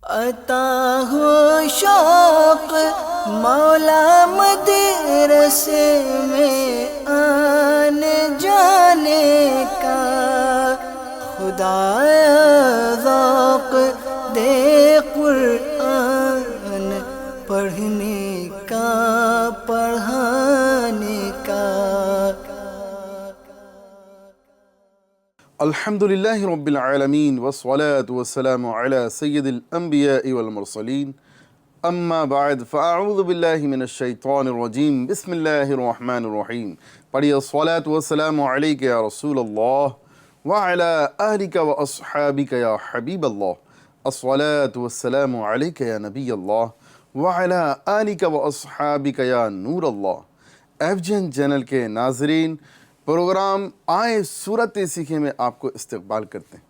عطا ہو شوق مولا مدرسے میں آنے جانے کا، خدایا ذوق دے قرآن پڑھنے کا، پڑھانے کا۔ الحمدللہ رب العالمین والصلاة والسلام علی سید الانبیاء والمرسلین، اما بعد فاعوذ باللہ من الشیطان الرجیم، بسم اللہ الرحمن الرحیم۔ پڑھیے الصلاة والسلام علیک یا رسول اللہ وعلی آلک واصحابک یا حبیب اللہ، الصلاة والسلام علیک یا نبی اللہ وعلی آلک واصحابک یا نور اللہ۔ ایف جی این چینل کے ناظرین، پروگرام آئے سورتیں سیکھیں میں آپ کو استقبال کرتے ہیں۔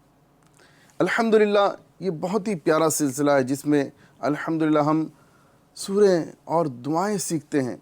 الحمدللہ یہ بہت ہی پیارا سلسلہ ہے جس میں الحمدللہ ہم سوریں اور دعائیں سیکھتے ہیں۔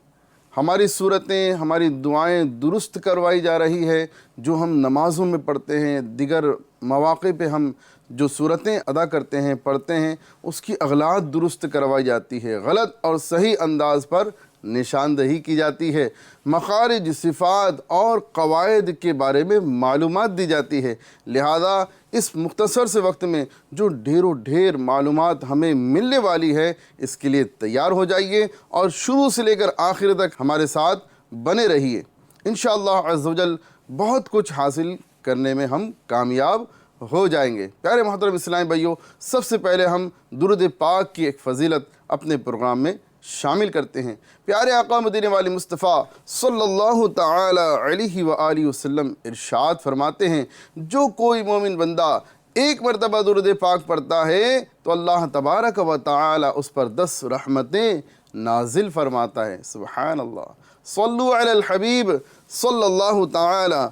ہماری سورتیں، ہماری دعائیں درست کروائی جا رہی ہے، جو ہم نمازوں میں پڑھتے ہیں، دیگر مواقع پہ ہم جو سورتیں ادا کرتے ہیں، پڑھتے ہیں، اس کی اغلاط درست کروائی جاتی ہے، غلط اور صحیح انداز پر نشاندہی کی جاتی ہے، مخارج، صفات اور قواعد کے بارے میں معلومات دی جاتی ہے۔ لہذا اس مختصر سے وقت میں جو ڈھیر معلومات ہمیں ملنے والی ہے، اس کے لیے تیار ہو جائیے اور شروع سے لے کر آخر تک ہمارے ساتھ بنے رہیے۔ انشاءاللہ عز و جل بہت کچھ حاصل کرنے میں ہم کامیاب ہو جائیں گے۔ پیارے محترم اسلامی بھائیوں، سب سے پہلے ہم درود پاک کی ایک فضیلت اپنے پروگرام میں شامل کرتے ہیں۔ پیارے آقا مدینے والے مصطفیٰ صلی اللہ تعالی علیہ وآلہ وسلم ارشاد فرماتے ہیں، جو کوئی مومن بندہ ایک مرتبہ درود پاک پڑھتا ہے تو اللہ تبارک و تعالی اس پر 10 رحمتیں نازل فرماتا ہے۔ سبحان اللہ۔ صلو علی الحبیب صلی اللہ تعالی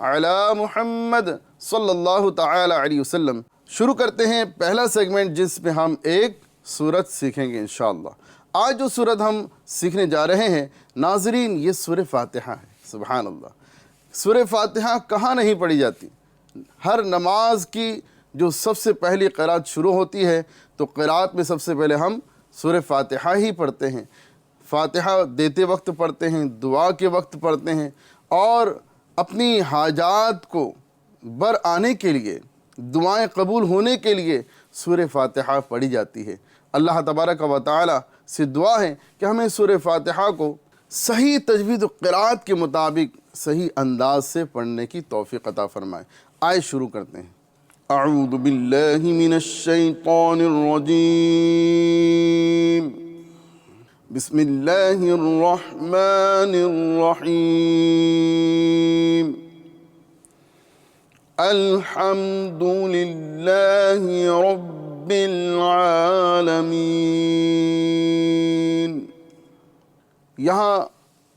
علی محمد صلی اللہ تعالی علیہ وسلم۔ شروع کرتے ہیں پہلا سیگمنٹ جس میں ہم ایک سورت سیکھیں گے انشاءاللہ۔ آج جو سورت ہم سیکھنے جا رہے ہیں ناظرین، یہ سورہ فاتحہ ہے۔ سبحان اللہ۔ سورہ فاتحہ کہاں نہیں پڑھی جاتی؟ ہر نماز کی جو سب سے پہلی قرات شروع ہوتی ہے تو قرات میں سب سے پہلے ہم سورہ فاتحہ ہی پڑھتے ہیں۔ فاتحہ دیتے وقت پڑھتے ہیں، دعا کے وقت پڑھتے ہیں، اور اپنی حاجات کو بر آنے کے لیے، دعائیں قبول ہونے کے لیے سورہ فاتحہ پڑھی جاتی ہے۔ اللہ تبارک و تعالی سے دعا ہے کہ ہمیں سورہ فاتحہ کو صحیح تجوید و قرات کے مطابق صحیح انداز سے پڑھنے کی توفیق عطا فرمائے۔ آئے شروع کرتے ہیں۔ اعوذ باللہ من الشیطان الرجیم، بسم اللہ الرحمن الرحیم، الحمد للہ رب العالمین۔ یہاں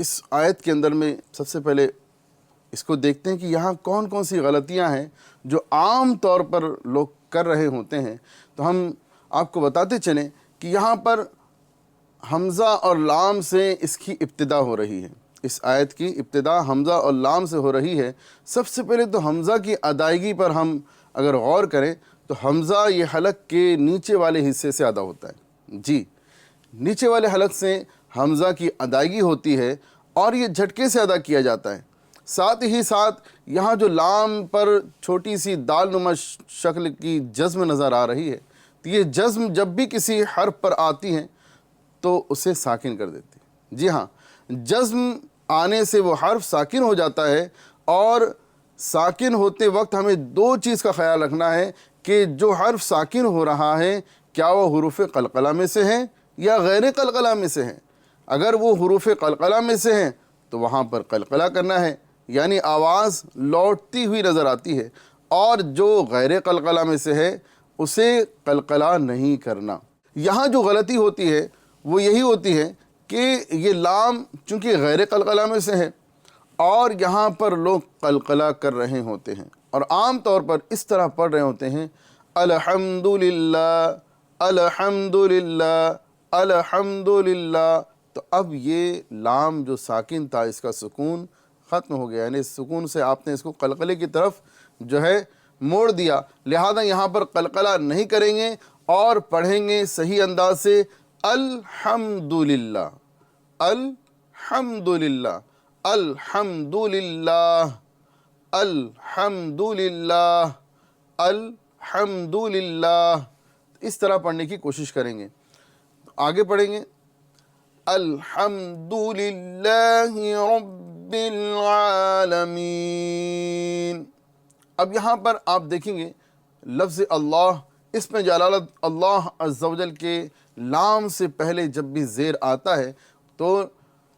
اس آیت کے اندر میں سب سے پہلے اس کو دیکھتے ہیں کہ یہاں کون کون سی غلطیاں ہیں جو عام طور پر لوگ کر رہے ہوتے ہیں۔ تو ہم آپ کو بتاتے چلیں کہ یہاں پر حمزہ اور لام سے اس کی ابتدا ہو رہی ہے۔ اس آیت کی ابتدا حمزہ اور لام سے ہو رہی ہے۔ سب سے پہلے تو حمزہ کی ادائیگی پر ہم اگر غور کریں تو حمزہ یہ حلق کے نیچے والے حصے سے ادا ہوتا ہے۔ جی، نیچے والے حلق سے حمزہ کی ادائیگی ہوتی ہے اور یہ جھٹکے سے ادا کیا جاتا ہے۔ ساتھ ہی ساتھ یہاں جو لام پر چھوٹی سی دال نما شکل کی جزم نظر آ رہی ہے، تو یہ جزم جب بھی کسی حرف پر آتی ہے تو اسے ساکن کر دیتی ہے۔ جی ہاں، جزم آنے سے وہ حرف ساکن ہو جاتا ہے، اور ساکن ہوتے وقت ہمیں 2 چیز کا خیال رکھنا ہے کہ جو حرف ساکن ہو رہا ہے کیا وہ حروف قلقلہ میں سے ہیں یا غیر قلقلہ میں سے ہیں۔ اگر وہ حروف قلقلہ میں سے ہیں تو وہاں پر قلقلہ کرنا ہے، یعنی آواز لوٹتی ہوئی نظر آتی ہے، اور جو غیر قلقلہ میں سے ہے اسے قلقلہ نہیں کرنا۔ یہاں جو غلطی ہوتی ہے وہ یہی ہوتی ہے کہ یہ لام چونکہ غیر قلقلہ میں سے ہے اور یہاں پر لوگ قلقلہ کر رہے ہوتے ہیں، اور عام طور پر اس طرح پڑھ رہے ہوتے ہیں، الحمدللہ الحمدللہ الحمدللہ۔ تو اب یہ لام جو ساکن تھا اس کا سکون ختم ہو گیا، یعنی اس سکون سے آپ نے اس کو قلقلے کی طرف جو ہے موڑ دیا، لہذا یہاں پر قلقلہ نہیں کریں گے اور پڑھیں گے صحیح انداز سے الحمدللہ، الحمدللہ، الحمدللہ، الحمدللہ، الحمدللہ، اس طرح پڑھنے کی کوشش کریں گے۔ آگے پڑھیں گے الحمدللہ رب العالمین۔ اب یہاں پر آپ دیکھیں گے لفظ اللہ، اس میں جلالت اللہ عز و جل کے لام سے پہلے جب بھی زیر آتا ہے تو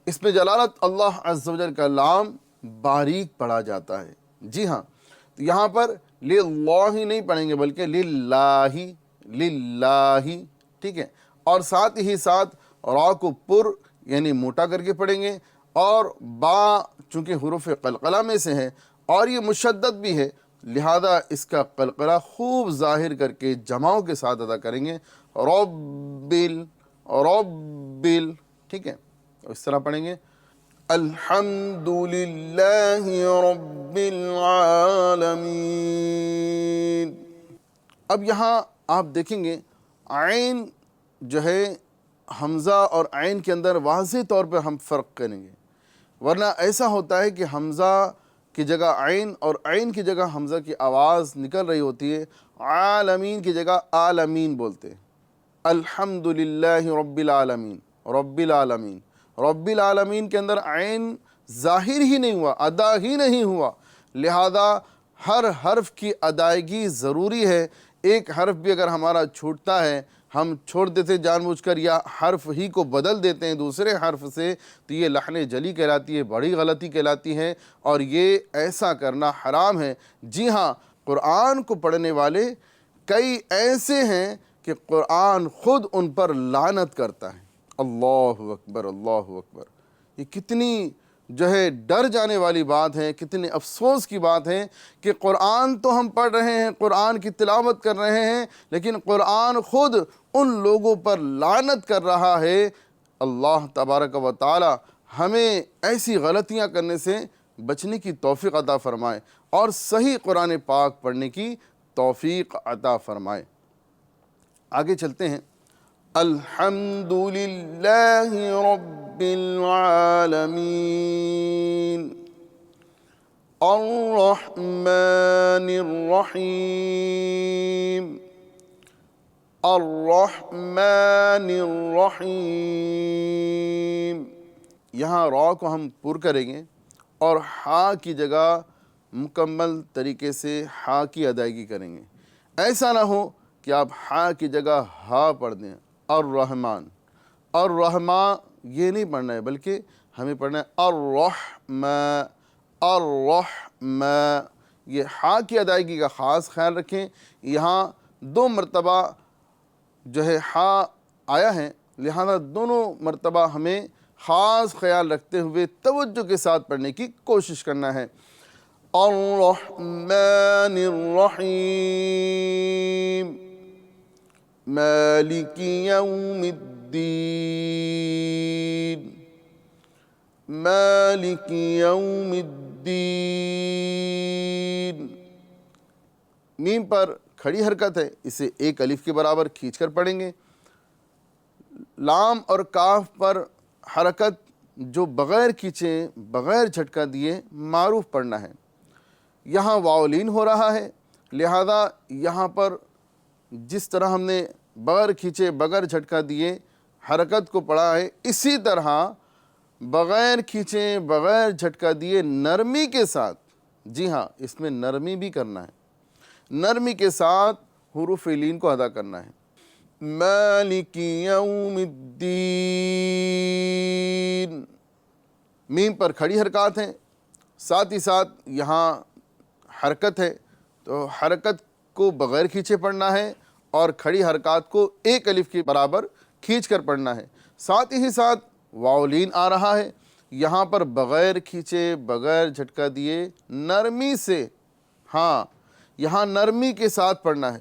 اس میں جلالت اللہ عز و جل کا لام باریک پڑھا جاتا ہے۔ جی ہاں، تو یہاں پر للہ نہیں پڑھیں گے بلکہ للہ، للہ، ٹھیک ہے، اور ساتھ ہی ساتھ را کو پر یعنی موٹا کر کے پڑھیں گے، اور با چونکہ حروف قلقلہ میں سے ہے اور یہ مشدد بھی ہے لہذا اس کا قلقلہ خوب ظاہر کر کے جماؤں کے ساتھ ادا کریں گے، ربل، ربل، ٹھیک ہے، اس طرح پڑھیں گے الحمدللہ رب العالمین۔ اب یہاں آپ دیکھیں گے عین جو ہے حمزہ اور عین کے اندر واضح طور پر ہم فرق کریں گے، ورنہ ایسا ہوتا ہے کہ حمزہ کی جگہ عین اور عین کی جگہ حمزہ کی آواز نکل رہی ہوتی ہے، عالمین کی جگہ عالمین بولتے ہیں۔ الحمدللہ رب العالمین، رب العالمین، رب العالمین کے اندر عین ظاہر ہی نہیں ہوا، ادا ہی نہیں ہوا، لہذا ہر حرف کی ادائیگی ضروری ہے۔ ایک حرف بھی اگر ہمارا چھوٹتا ہے، ہم چھوڑ دیتے جان بوجھ کر یا حرف ہی کو بدل دیتے ہیں دوسرے حرف سے، تو یہ لحن جلی کہلاتی ہے، بڑی غلطی کہلاتی ہے، اور یہ ایسا کرنا حرام ہے۔ جی ہاں، قرآن کو پڑھنے والے کئی ایسے ہیں کہ قرآن خود ان پر لعنت کرتا ہے۔ اللہ اکبر، اللہ اکبر، یہ کتنی جو ہے ڈر جانے والی بات ہے، کتنے افسوس کی بات ہے کہ قرآن تو ہم پڑھ رہے ہیں، قرآن کی تلاوت کر رہے ہیں، لیکن قرآن خود ان لوگوں پر لعنت کر رہا ہے۔ اللہ تبارک و تعالی ہمیں ایسی غلطیاں کرنے سے بچنے کی توفیق عطا فرمائے اور صحیح قرآن پاک پڑھنے کی توفیق عطا فرمائے۔ آگے چلتے ہیں الحمدللہ رب العالمین الرحمن الرحیم، الرحمن الرحیم۔ یہاں را کو ہم پر کریں گے اور ہا کی جگہ مکمل طریقے سے ہا کی ادائیگی کریں گے۔ ایسا نہ ہو کہ آپ ہا کی جگہ ہا پڑھ دیں، الرحمن، الرحمن یہ نہیں پڑھنا ہے بلکہ ہمیں پڑھنا ہے الرحمن، الرحمن۔ یہ ہا کی ادائیگی کا خاص خیال رکھیں، یہاں 2 مرتبہ جو ہے ہا آیا ہے، لہذا دونوں مرتبہ ہمیں خاص خیال رکھتے ہوئے توجہ کے ساتھ پڑھنے کی کوشش کرنا ہے۔ الرحمن الرحیم مالک یوم الدین، مالک یوم الدین۔ میم پر کھڑی حرکت ہے، اسے ایک الف کے برابر کھینچ کر پڑھیں گے۔ لام اور کاف پر حرکت جو بغیر کھینچے بغیر جھٹکا دیے معروف پڑھنا ہے۔ یہاں واولین ہو رہا ہے، لہذا یہاں پر جس طرح ہم نے بغیر کھینچے بغیر جھٹکا دیے حرکت کو پڑھا ہے، اسی طرح بغیر کھینچے بغیر جھٹکا دیے نرمی کے ساتھ، جی ہاں اس میں نرمی بھی کرنا ہے، نرمی کے ساتھ حروف لین کو ادا کرنا ہے۔ مالک یوم الدین، میم پر کھڑی حرکات ہیں، ساتھ ہی ساتھ یہاں حرکت ہے، تو حرکت کو بغیر کھینچے پڑھنا ہے اور کھڑی حرکات کو ایک الف کے برابر کھینچ کر پڑھنا ہے۔ ساتھ ہی ساتھ واولین آ رہا ہے، یہاں پر بغیر کھینچے بغیر جھٹکا دیے نرمی سے، ہاں یہاں نرمی کے ساتھ پڑھنا ہے،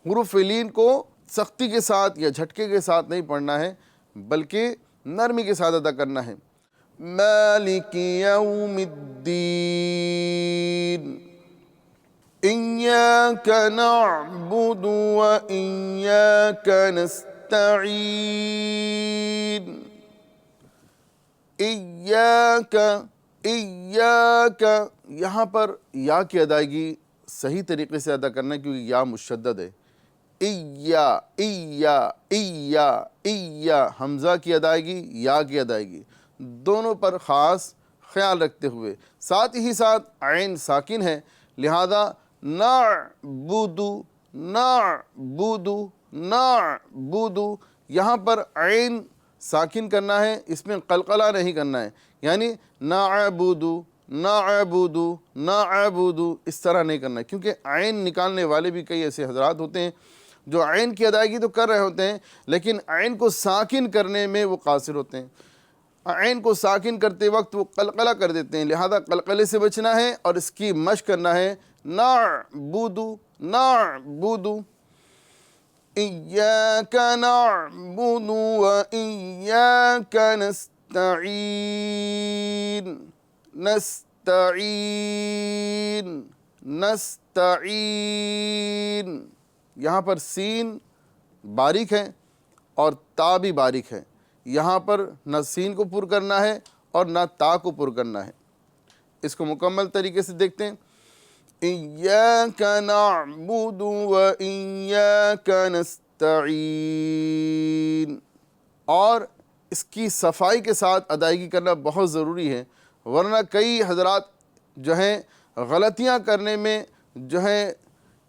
حروف لین کو سختی کے ساتھ یا جھٹکے کے ساتھ نہیں پڑھنا ہے بلکہ نرمی کے ساتھ ادا کرنا ہے۔ مالک یوم الدین، إياك نعبد وإياك نستعين. ایاک ایاک، یہاں پر یا کی ادائیگی صحیح طریقے سے ادا کرنا ہے کیونکہ یا مشدد ہے. ایا ایا ایا ایا، حمزہ کی ادائیگی یا کی ادائیگی دونوں پر خاص خیال رکھتے ہوئے. ساتھ ہی ساتھ عین ساکن ہے، لہذا نعبد نعبد نعبد، یہاں پر عین ساکن کرنا ہے، اس میں قلقلہ نہیں کرنا ہے، یعنی نعبد نعبد نعبد اس طرح نہیں کرنا ہے، کیونکہ عین نکالنے والے بھی کئی ایسے حضرات ہوتے ہیں جو عین کی ادائیگی تو کر رہے ہوتے ہیں لیکن عین کو ساکن کرنے میں وہ قاصر ہوتے ہیں. عین کو ساکن کرتے وقت وہ قلقلہ کر دیتے ہیں، لہذا قلقلے سے بچنا ہے اور اس کی مشق کرنا ہے. نعبد نعبد إياك نعبد وإياك نستعين نستعين نستعين. یہاں پر سین باریک ہے اور تا بھی باریک ہے، یہاں پر نہ سین کو پر کرنا ہے اور نہ تا کو پر کرنا ہے. اس کو مکمل طریقے سے دیکھتے ہیں. إياك نعبد وإياك نستعين، اور اس کی صفائی کے ساتھ ادائیگی کرنا بہت ضروری ہے، ورنہ کئی حضرات جو ہیں غلطیاں کرنے میں جو ہیں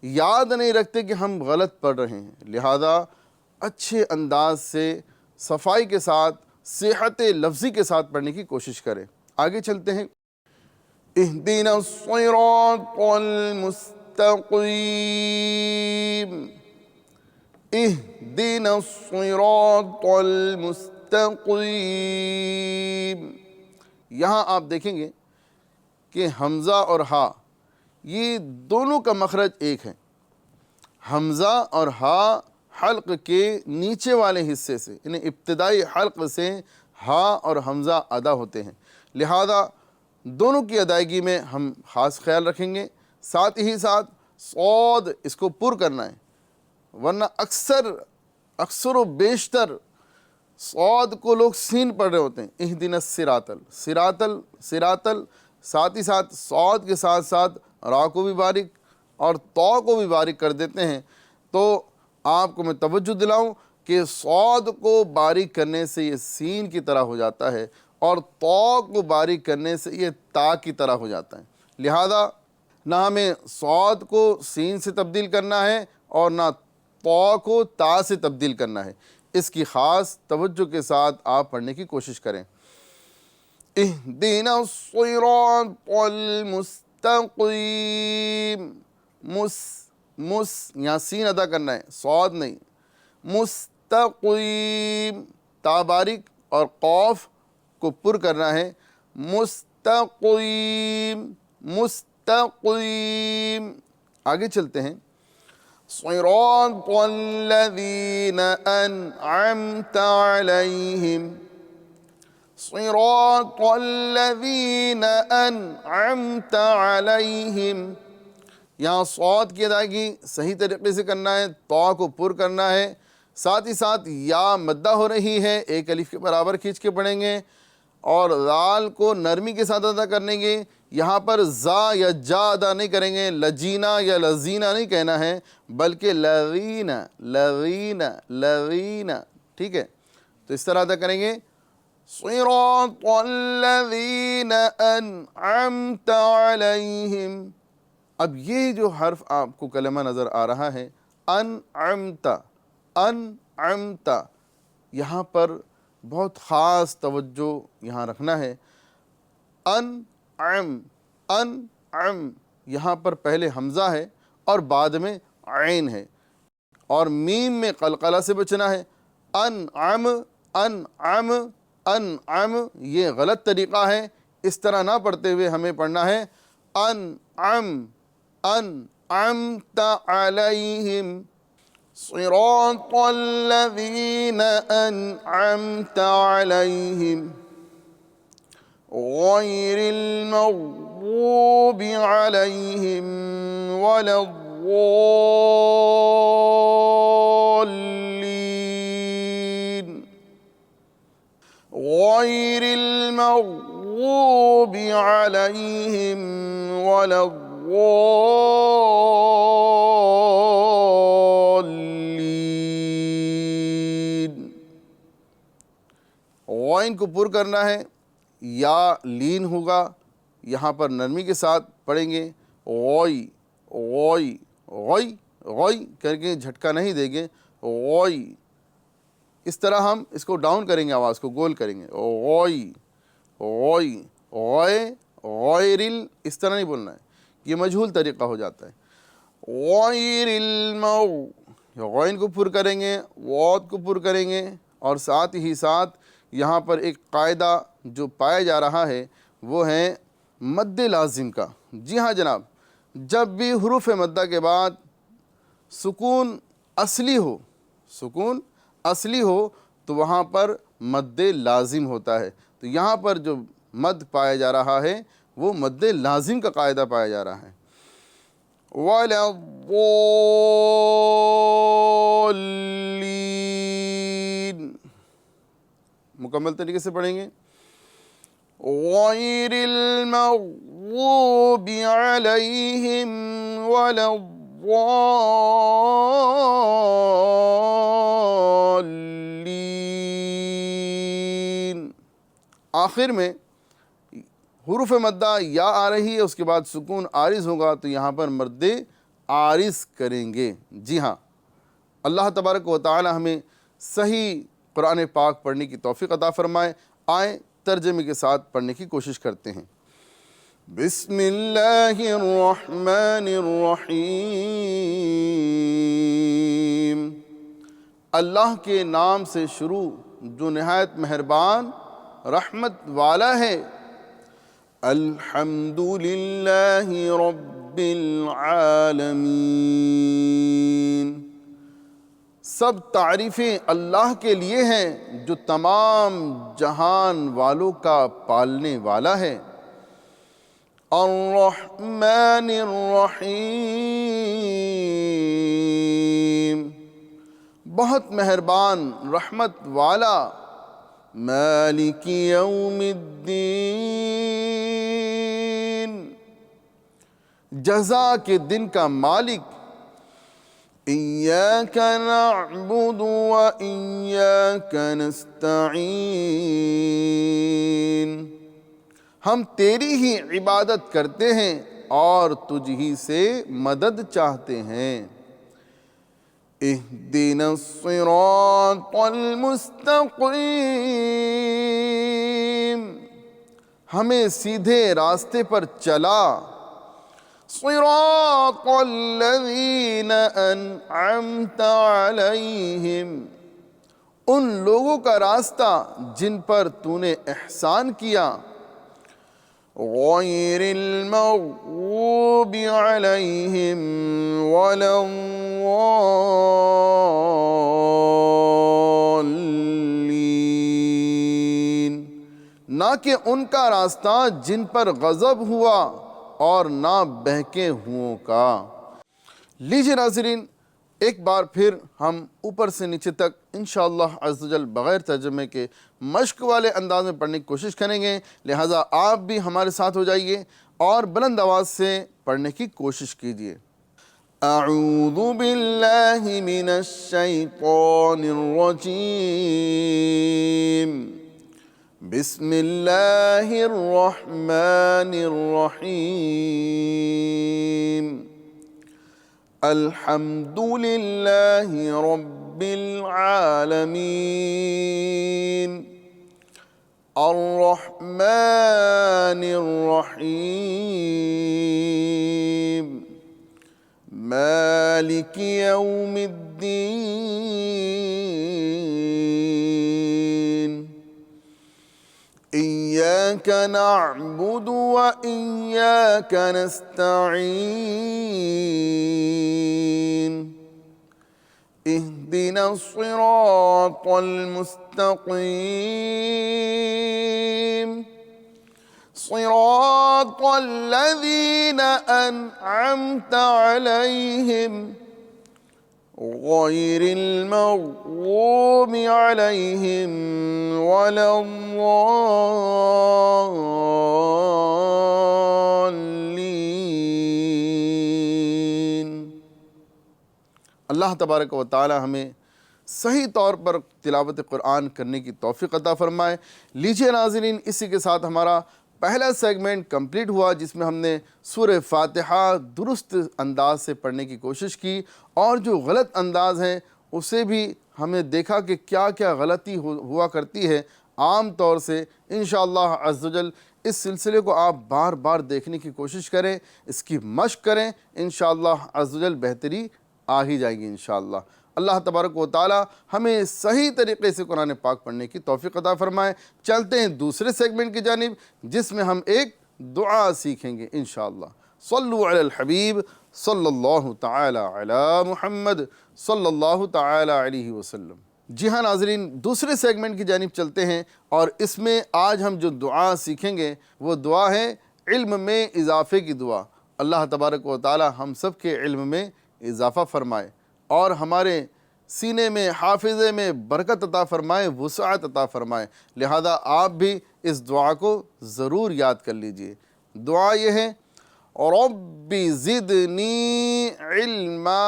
یاد نہیں رکھتے کہ ہم غلط پڑھ رہے ہیں، لہذا اچھے انداز سے صفائی کے ساتھ صحت لفظی کے ساتھ پڑھنے کی کوشش کریں. آگے چلتے ہیں. اہدنا الصراط المستقیم اہدنا الصراط المستقیم. یہاں آپ دیکھیں گے کہ حمزہ اور ہا یہ دونوں کا مخرج ایک ہے. حمزہ اور ہا حلق کے نیچے والے حصے سے، یعنی ابتدائی حلق سے ہا اور حمزہ ادا ہوتے ہیں، لہذا دونوں کی ادائیگی میں ہم خاص خیال رکھیں گے. ساتھ ہی ساتھ صاد اس کو پر کرنا ہے، ورنہ اکثر و بیشتر صاد کو لوگ سین پڑھ رہے ہوتے ہیں. اہدنا الصراط صراط، ساتھ ہی ساتھ صاد کے ساتھ ساتھ را کو بھی باریک اور تو کو بھی باریک کر دیتے ہیں. تو آپ کو میں توجہ دلاؤں کہ صاد کو باریک کرنے سے یہ سین کی طرح ہو جاتا ہے اور تو کو باریک کرنے سے یہ تا کی طرح ہو جاتا ہے، لہذا نہ ہمیں صاد کو سین سے تبدیل کرنا ہے اور نہ تو کو تا سے تبدیل کرنا ہے. اس کی خاص توجہ کے ساتھ آپ پڑھنے کی کوشش کریں. اہدنا الصراط المستقیم، یہاں سین ادا کرنا ہے، صاد نہیں. مستقیم، تا باریک اور قوف کو پر کرنا ہے. مستقیم مستقیم. آگے چلتے ہیں. صراط الذین انعمت علیہم صراط الذین انعمت علیہم. یہاں صاد کی ادائیگی صحیح طریقے سے کرنا ہے، تو کو پر کرنا ہے. ساتھ ہی ساتھ یا مدہ ہو رہی ہے، ایک الف کے برابر کھینچ کے پڑھیں گے اور ذال کو نرمی کے ساتھ ادا کریں گے. یہاں پر زا یا جا ادا نہیں کریں گے، لجینا یا لزینا نہیں کہنا ہے بلکہ لغینا لغینا لغینا. ٹھیک ہے، تو اس طرح ادا کریں گے. صراط الذین انعمت علیہم. اب یہ جو حرف آپ کو کلمہ نظر آ رہا ہے انعمت انعمت، یہاں پر بہت خاص توجہ یہاں رکھنا ہے. انعم یہاں پر پہلے حمزہ ہے اور بعد میں عین ہے اور میم میں قلقلہ سے بچنا ہے. انعم انعم انعم یہ غلط طریقہ ہے، اس طرح نہ پڑھتے ہوئے ہمیں پڑھنا ہے انعم انعمت علیہم صراط الذین انعمت علیہم غير المغضوب عليهم ولا الضالين غير المغضوب عليهم ولا الضالين۔ غین کو پر کرنا ہے، یا لین ہوگا، یہاں پر نرمی کے ساتھ پڑھیں گے، غوئی غوئی غوئی غوئی کر کے جھٹکا نہیں دیں گے، غوئی، اس طرح ہم اس کو ڈاؤن کریں گے، آواز کو گول کریں گے، غوئی غوئی غوئے غویرل، اس طرح نہیں بولنا ہے، یہ مجہول طریقہ ہو جاتا ہے۔ غیر غین کو پر کریں گے، واد کو پر کریں گے، اور ساتھ ہی ساتھ یہاں پر ایک قاعدہ جو پایا جا رہا ہے وہ ہے مد لازم کا۔ جی ہاں جناب، جب بھی حروف مدہ کے بعد سکون اصلی ہو تو وہاں پر مد لازم ہوتا ہے، تو یہاں پر جو مد پایا جا رہا ہے وہ مد لازم کا قاعدہ پایا جا رہا ہے۔ وَلَا الضَّالِّينَ، مکمل طریقے سے پڑھیں گے، غیر المغضوب علیہم ولا الضالین۔ آخر میں حروف مدہ یا آ رہی ہے، اس کے بعد سکون عارض ہوگا تو یہاں پر مد عارض کریں گے۔ جی ہاں، اللہ تبارک و تعالی ہمیں صحیح قرآن پاک پڑھنے کی توفیق عطا فرمائے۔ آئیں ترجمے کے ساتھ پڑھنے کی کوشش کرتے ہیں۔ بسم اللہ الرحمن الرحیم، اللہ کے نام سے شروع جو نہایت مہربان رحمت والا ہے۔ الحمد للہ رب العالمین، سب تعریفیں اللہ کے لیے ہیں جو تمام جہان والوں کا پالنے والا ہے۔ الرحمن الرحیم، بہت مہربان رحمت والا۔ مالک یوم الدین، جزا کے دن کا مالک۔ ایاک نعبد و ایاک نستعین، ہم تیری ہی عبادت کرتے ہیں اور تجھ ہی سے مدد چاہتے ہیں۔ اہدنا الصراط المستقیم، ہمیں سیدھے راستے پر چلا۔ صراط الذین انعمت علیہم، ان لوگوں کا راستہ جن پر تو نے احسان کیا۔ غیر المغضوب علیہم ولا الضالین، نہ کہ ان کا راستہ جن پر غضب ہوا اور نہ بہکے ہوں کا۔ لیجئے ناظرین، ایک بار پھر ہم اوپر سے نیچے تک انشاءاللہ عز و جل بغیر ترجمے کے مشق والے انداز میں پڑھنے کی کوشش کریں گے، لہٰذا آپ بھی ہمارے ساتھ ہو جائیے اور بلند آواز سے پڑھنے کی کوشش کیجیے۔ اعوذ باللہ من الشیطان الرجیم، بسم اللہ الرحمن الرحیم۔ الحمد للہ رب العالمین، الرحمن الرحیم، مالک یوم الدین، ایاک نعبد و ایاک نستعین، اہدنا الصراط المستقیم، صراط الذين أنعمت عليهم غير المغضوب عليهم ولا الضالين۔ اللہ تبارک و تعالی ہمیں صحیح طور پر تلاوت قرآن کرنے کی توفیق عطا فرمائے۔ لیجئے ناظرین، اسی کے ساتھ ہمارا پہلا سیگمنٹ کمپلیٹ ہوا، جس میں ہم نے سورہ فاتحہ درست انداز سے پڑھنے کی کوشش کی، اور جو غلط انداز ہیں اسے بھی ہمیں دیکھا کہ کیا کیا غلطی ہوا کرتی ہے عام طور سے۔ انشاءاللہ عز و جل اس سلسلے کو آپ بار بار دیکھنے کی کوشش کریں، اس کی مشق کریں، انشاءاللہ عز و جل بہتری آ ہی جائے گی انشاءاللہ۔ اللہ تبارک و تعالی ہمیں صحیح طریقے سے قرآن پاک پڑھنے کی توفیق عطا فرمائے۔ چلتے ہیں دوسرے سیگمنٹ کی جانب، جس میں ہم ایک دعا سیکھیں گے انشاءاللہ۔ صلو علی الحبیب صلی اللہ تعالی علی محمد صلی اللہ تعالی علیہ وسلم۔ جی ہاں ناظرین، دوسرے سیگمنٹ کی جانب چلتے ہیں، اور اس میں آج ہم جو دعا سیکھیں گے وہ دعا ہے علم میں اضافے کی دعا۔ اللہ تبارک و تعالی ہم سب کے علم میں اضافہ فرمائے، اور ہمارے سینے میں حافظے میں برکت عطا فرمائے، وسعت عطا فرمائے۔ لہذا آپ بھی اس دعا کو ضرور یاد کر لیجئے۔ دعا یہ ہے، رب زدنی علما۔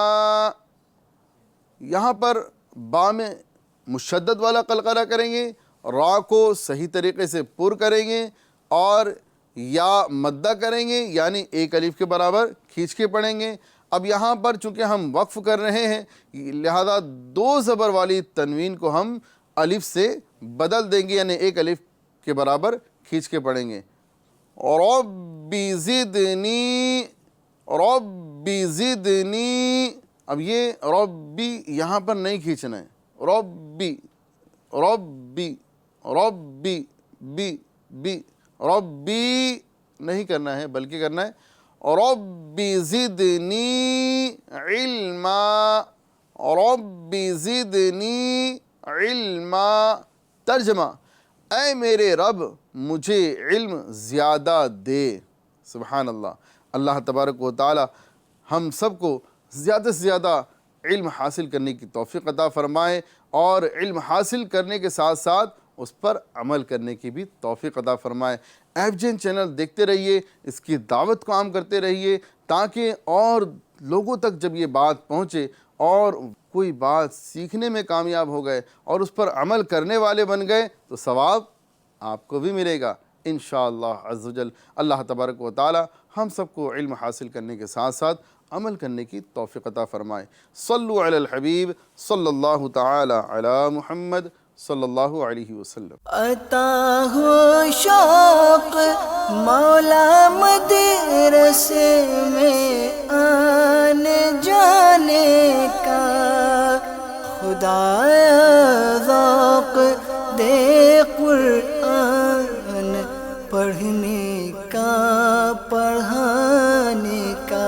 یہاں پر با میں مشدد والا قلقلہ کریں گے، را کو صحیح طریقے سے پر کریں گے، اور یا مدہ کریں گے، یعنی ایک الف کے برابر کھینچ کے پڑھیں گے۔ اب یہاں پر چونکہ ہم وقف کر رہے ہیں، لہذا دو زبر والی تنوین کو ہم الف سے بدل دیں گے، یعنی ایک الف کے برابر کھینچ کے پڑھیں گے۔ رب زدنی۔ اب یہ ربی یہاں پر نہیں کھینچنا ہے، ربی ربی نہیں کرنا ہے، بلکہ کرنا ہے رب زدنی علما، رب زدنی علما۔ ترجمہ، اے میرے رب مجھے علم زیادہ دے۔ سبحان اللہ۔ اللہ تبارک و تعالی ہم سب کو زیادہ سے زیادہ علم حاصل کرنے کی توفیق عطا فرمائے، اور علم حاصل کرنے کے ساتھ ساتھ اس پر عمل کرنے کی بھی توفیق عطا فرمائے۔ FGN چینل دیکھتے رہیے، اس کی دعوت کو عام کرتے رہیے، تاکہ اور لوگوں تک جب یہ بات پہنچے اور کوئی بات سیکھنے میں کامیاب ہو گئے اور اس پر عمل کرنے والے بن گئے، تو ثواب آپ کو بھی ملے گا انشاءاللہ عز و جل۔ اللہ تبارک و تعالی ہم سب کو علم حاصل کرنے کے ساتھ ساتھ عمل کرنے کی توفیق عطا فرمائے۔ صلو علی الحبیب صلی اللہ تعالی علی محمد صلی اللہ علیہ وسلم۔ عطا ہو شوق مولا مدرسے میں آنے جانے کا، خدایا ذوق دے قرآن پڑھنے کا، پڑھانے کا۔